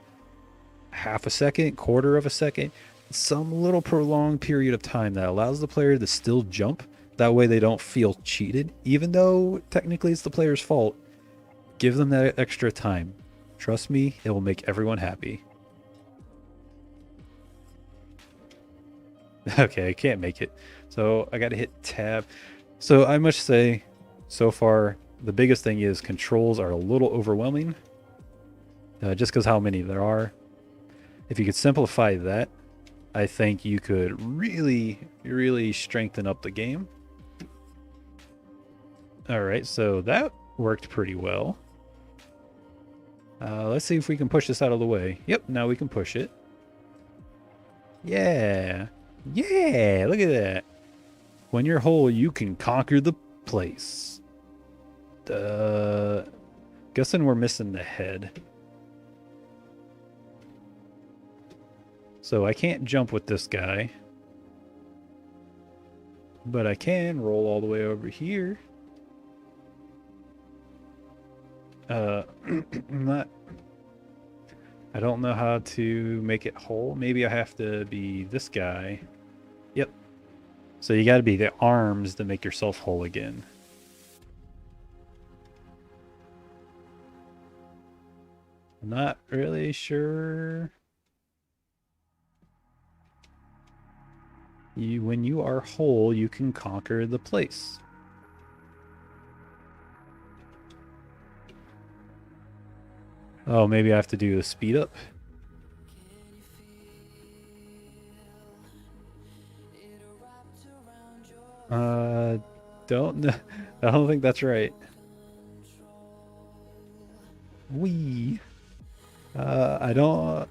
half a second, quarter of a second, some little prolonged period of time that allows the player to still jump. That way they don't feel cheated, even though technically it's the player's fault. Give them that extra time. Trust me, it will make everyone happy. Okay, I can't make it. So I got to hit tab. So I must say, so far, the biggest thing is controls are a little overwhelming. Just because how many there are. If you could simplify that, I think you could really, really strengthen up the game. All right, so that worked pretty well. Let's see if we can push this out of the way. Yep, now we can push it. Yeah. Yeah, look at that. When you're whole, you can conquer the place. Guessing we're missing the head. So I can't jump with this guy. But I can roll all the way over here. Not... I don't know how to make it whole. Maybe I have to be this guy. Yep. So you got to be the arms to make yourself whole again. I'm not really sure. When you are whole, you can conquer the place. Oh, maybe I have to do the speed up. Don't know. I don't think that's right. Wee. I don't.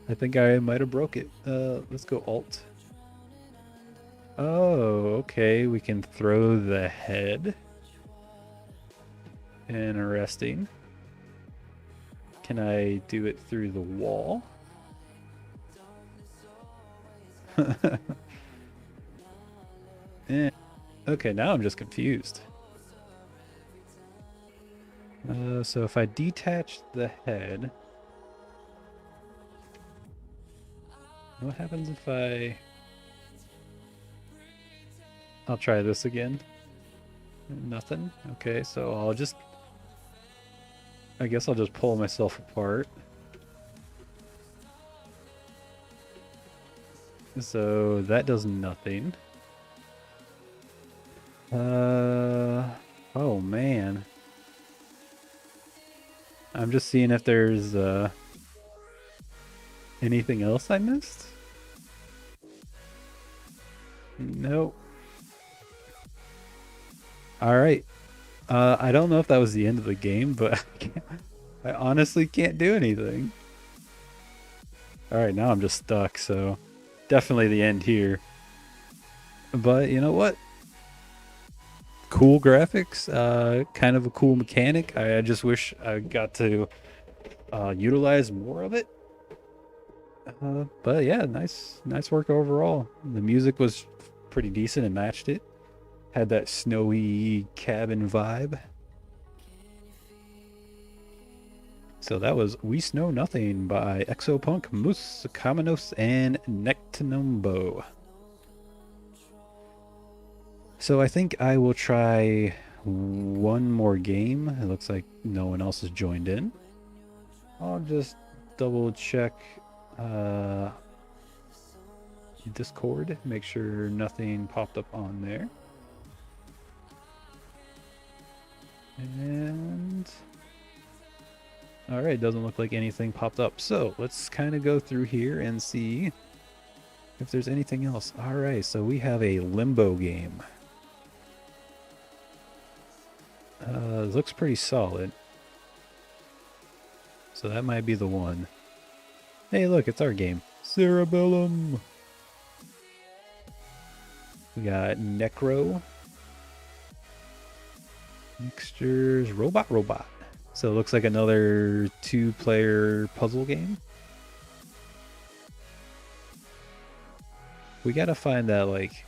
I think I might have broke it. Let's go Alt. Oh, okay. We can throw the head. Interesting. Can I do it through the wall? Okay, now I'm just confused. So if I detach the head, what happens if I'll try this again. Nothing. Okay, so I guess I'll just pull myself apart. So that does nothing. Oh man. I'm just seeing if there's anything else I missed. Nope. All right. I don't know if that was the end of the game, but I honestly can't do anything. All right, now I'm just stuck, so definitely the end here. But you know what? Cool graphics, kind of a cool mechanic. I just wish I got to utilize more of it. But yeah, nice work overall. The music was pretty decent and matched it. Had that snowy cabin vibe. So that was We Snow Nothing by Exopunk, Moose, Kamenos, and Nectanombo. So I think I will try one more game. It looks like no one else has joined in. I'll just double check Discord, make sure nothing popped up on there. And all right, doesn't look like anything popped up. So let's kind of go through here and see if there's anything else. All right, so we have a Limbo game. It looks pretty solid. So that might be the one. Hey, look, it's our game. Cerebellum. We got Necro. Mixtures. Robot. So it looks like another 2-player puzzle game. We gotta find that, like,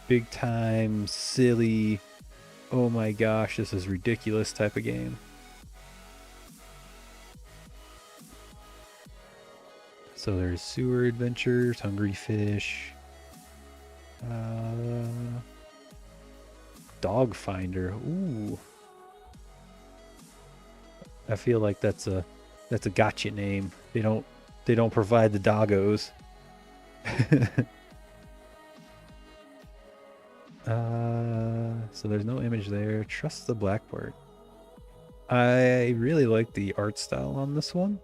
big time, silly, oh my gosh, this is ridiculous type of game. So there's Sewer Adventures, Hungry Fish, Dog Finder. Ooh, I feel like that's a gotcha name. They don't provide the doggos. So there's no image there. Trust the Blackboard. I really like the art style on this one.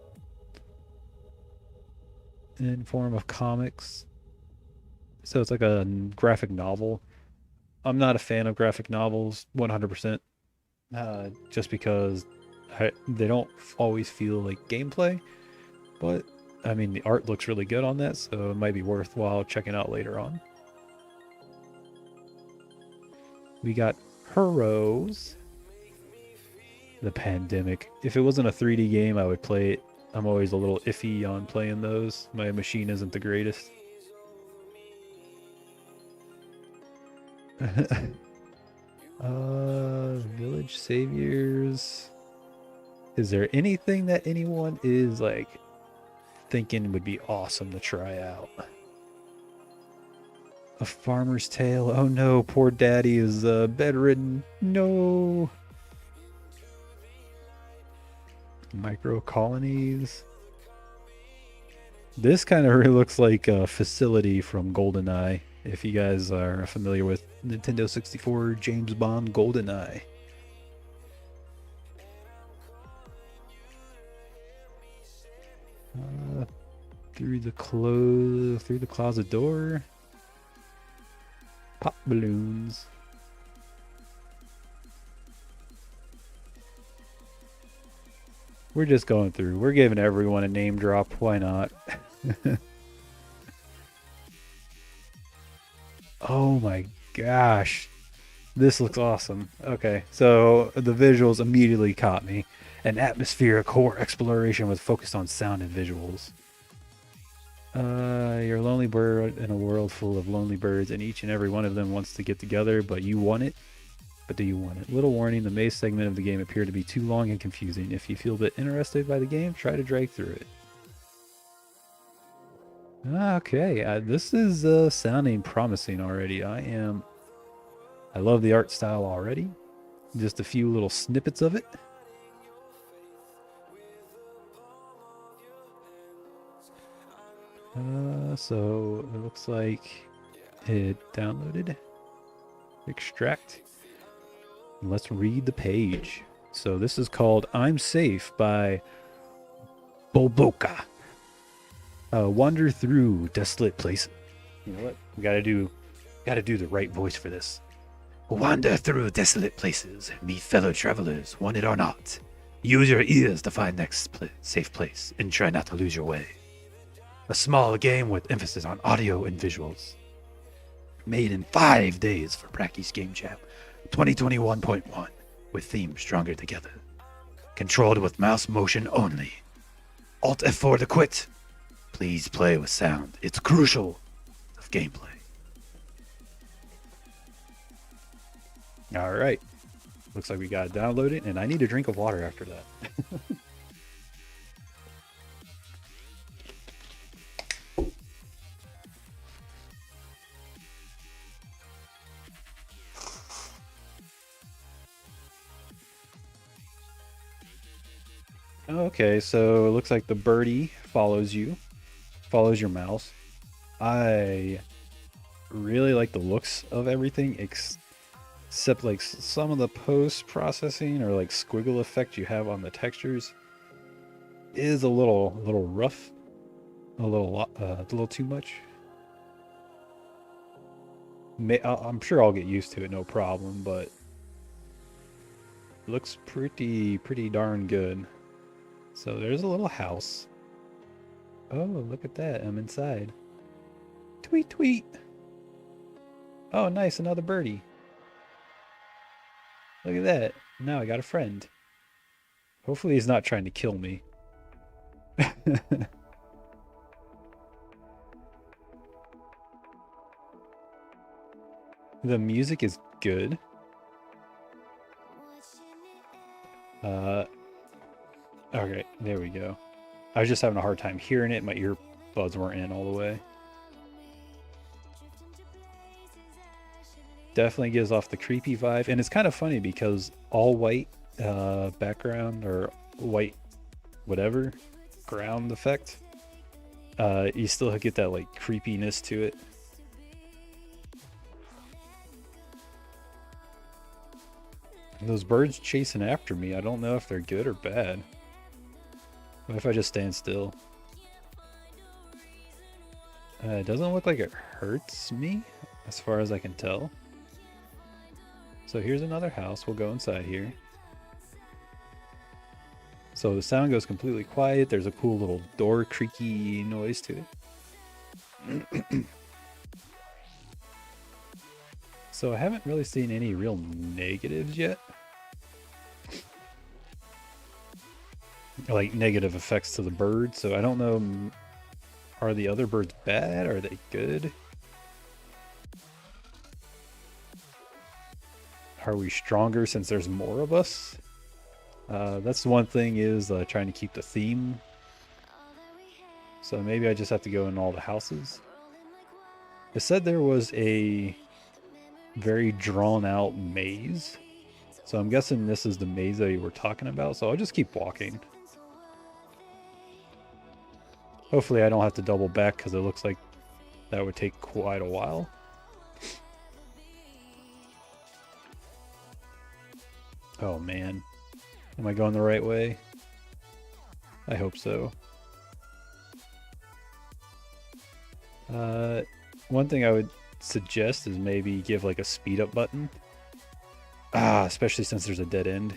In form of comics. So it's like a graphic novel. I'm not a fan of graphic novels 100%. Just because they don't always feel like gameplay. But, I mean, the art looks really good on that, so it might be worthwhile checking out later on. We got Heroes. The Pandemic. If it wasn't a 3D game, I would play it. I'm always a little iffy on playing those. My machine isn't the greatest. Village Saviors. Is there anything that anyone is like thinking would be awesome to try out? A Farmer's Tale. Oh no, poor daddy is bedridden. No. Micro Colonies. This kind of really looks like a facility from GoldenEye. If you guys are familiar with Nintendo 64 James Bond GoldenEye. Through the closet door. Pop balloons. We're just going through. We're giving everyone a name drop. Why not? Oh my gosh. This looks awesome. Okay, so the visuals immediately caught me. An atmospheric horror exploration with focus on sound and visuals. You're a lonely bird in a world full of lonely birds, and each and every one of them wants to get together, but you want it? But do you want it? Little warning, the maze segment of the game appeared to be too long and confusing. If you feel a bit interested by the game, try to drag through it. Okay, this is sounding promising already. I love the art style already. Just a few little snippets of it. So it looks like it downloaded. Extract. Let's read the page. So this is called I'm Safe by Boboka. Wander through desolate places. You know what? We gotta do the right voice for this. Wander through desolate places, meet fellow travelers, wanted or not. Use your ears to find next safe place, and try not to lose your way. A small game with emphasis on audio and visuals. Made in 5 days for Brackeys Game Jam 2021.1, with themes stronger together. Controlled with mouse motion only. Alt F4 to quit. Please play with sound. It's crucial of gameplay. All right. Looks like we got to download it, and I need a drink of water after that. Okay, so it looks like the birdie follows you, follows your mouse. I really like the looks of everything, except like some of the post processing or like squiggle effect you have on the textures is a little rough, a little too much. I'm sure I'll get used to it, no problem, but it looks pretty darn good. So there's a little house. Oh, look at that. I'm inside. Tweet, tweet. Oh, nice. Another birdie. Look at that. Now I got a friend. Hopefully he's not trying to kill me. The music is good. Okay, there we go. I was just having a hard time hearing it. My earbuds weren't in all the way. Definitely gives off the creepy vibe. And it's kind of funny because all white background or white whatever ground effect, you still get that like creepiness to it. Those birds chasing after me, I don't know if they're good or bad. What if I just stand still? It doesn't look like it hurts me, as far as I can tell. So here's another house. We'll go inside here. So the sound goes completely quiet. There's a cool little door creaky noise to it. So I haven't really seen any real negatives yet. Like negative effects to the bird. So I don't know, are the other birds bad? Are they good? Are we stronger since there's more of us? That's one thing is trying to keep the theme. So maybe I just have to go in all the houses. It said there was a very drawn out maze. So I'm guessing this is the maze that you were talking about. So I'll just keep walking. Hopefully I don't have to double back because it looks like that would take quite a while. Oh man. Am I going the right way? I hope so. One thing I would suggest is maybe give like a speed up button. Especially since there's a dead end.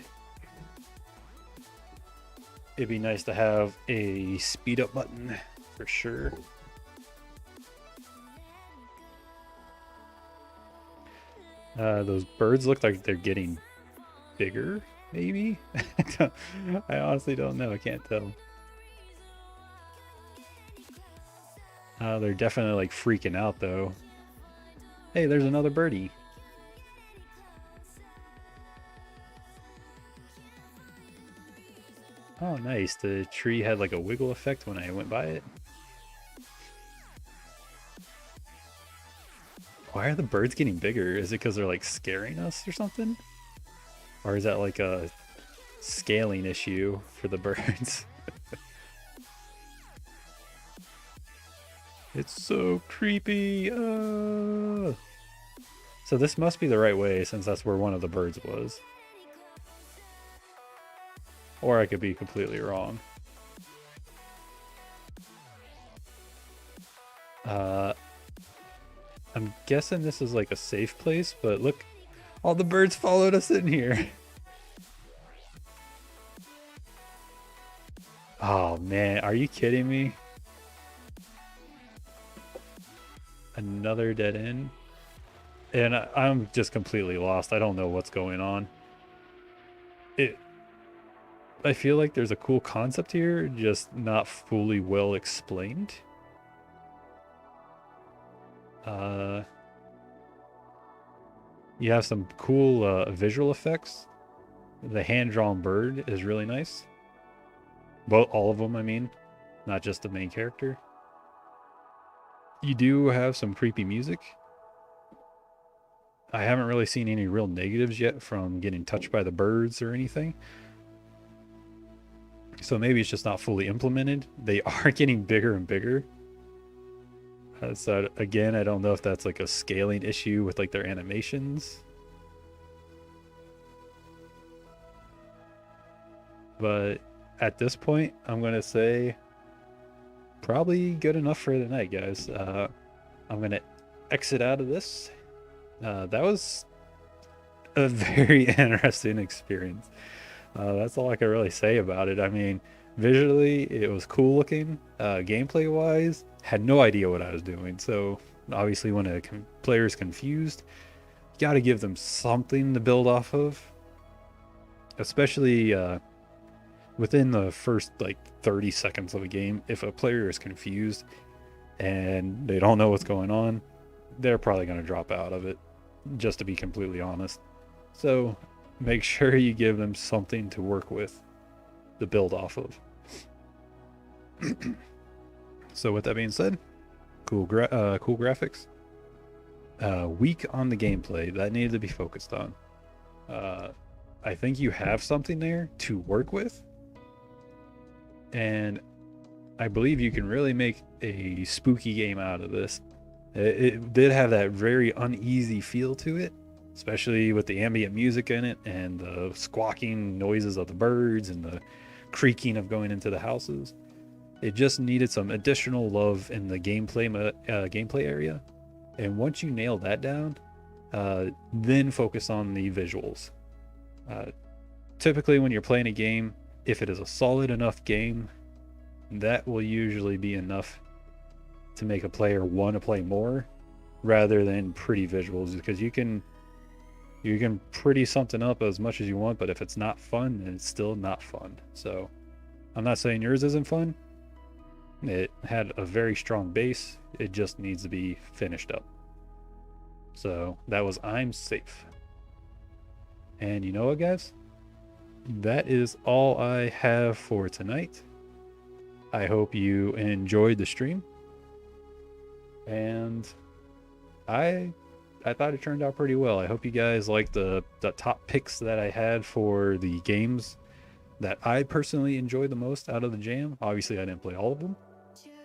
It'd be nice to have a speed up button for sure. Those birds look like they're getting bigger, maybe? I honestly don't know. I can't tell. They're definitely like freaking out though. Hey, there's another birdie. Oh, nice. The tree had like a wiggle effect when I went by it. Why are the birds getting bigger? Is it because they're like scaring us or something? Or is that like a scaling issue for the birds? It's so creepy. So this must be the right way since that's where one of the birds was. Or I could be completely wrong. I'm guessing this is like a safe place, but look, all the birds followed us in here. Oh man, are you kidding me? Another dead end? And I'm just completely lost. I don't know what's going on. I feel like there's a cool concept here, just not fully well explained. You have some cool visual effects. The hand-drawn bird is really nice. Well, all of them, I mean, not just the main character. You do have some creepy music. I haven't really seen any real negatives yet from getting touched by the birds or anything. So maybe it's just not fully implemented. They are getting bigger and bigger. So again, I don't know if that's like a scaling issue with like their animations. But at this point, I'm going to say probably good enough for the night, guys. I'm going to exit out of this. That was a very interesting experience. That's all I can really say about it. I mean, visually, it was cool looking. Gameplay wise, had no idea what I was doing. So obviously, when a player is confused, you got to give them something to build off of. Especially within the first like 30 seconds of a game, if a player is confused and they don't know what's going on, they're probably going to drop out of it, just to be completely honest. So make sure you give them something to work with, to build off of. So with that being said, cool graphics. Weak on the gameplay, that needed to be focused on. I think you have something there to work with, and I believe you can really make a spooky game out of this. It did have that very uneasy feel to it, especially with the ambient music in it and the squawking noises of the birds and the creaking of going into the houses. It just needed some additional love in the gameplay area. And once you nail that down, then focus on the visuals. Typically when you're playing a game, if it is a solid enough game, that will usually be enough to make a player want to play more rather than pretty visuals, because you can pretty something up as much as you want, but if it's not fun, then it's still not fun. So I'm not saying yours isn't fun. It had a very strong base. It just needs to be finished up. So that was I'm Safe. And you know what, guys? That is all I have for tonight. I hope you enjoyed the stream. And I thought it turned out pretty well. I hope you guys liked the top picks that I had for the games that I personally enjoyed the most out of the jam. Obviously, I didn't play all of them,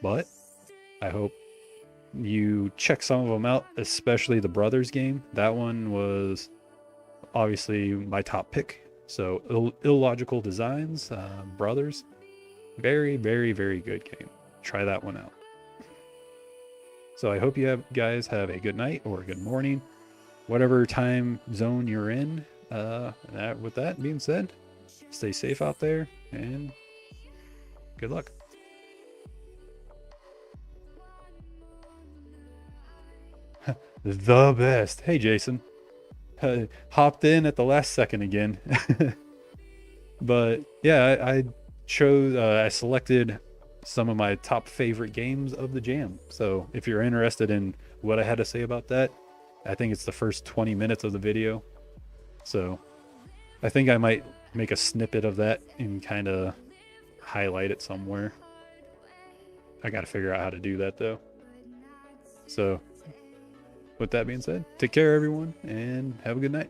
but I hope you check some of them out, especially the Brothers game. That one was obviously my top pick. So Illogical Designs, Brothers, very, very, very good game. Try that one out. So I hope you guys have a good night or a good morning, whatever time zone you're in. With that being said, stay safe out there and good luck. The best. Hey, Jason. Hopped in at the last second again. But yeah, I chose, I selected some of my top favorite games of the jam. So if you're interested in what I had to say about that, I think it's the first 20 minutes of the video. So I think I might make a snippet of that and kind of highlight it somewhere. I got to figure out how to do that though. So with that being said, take care everyone and have a good night.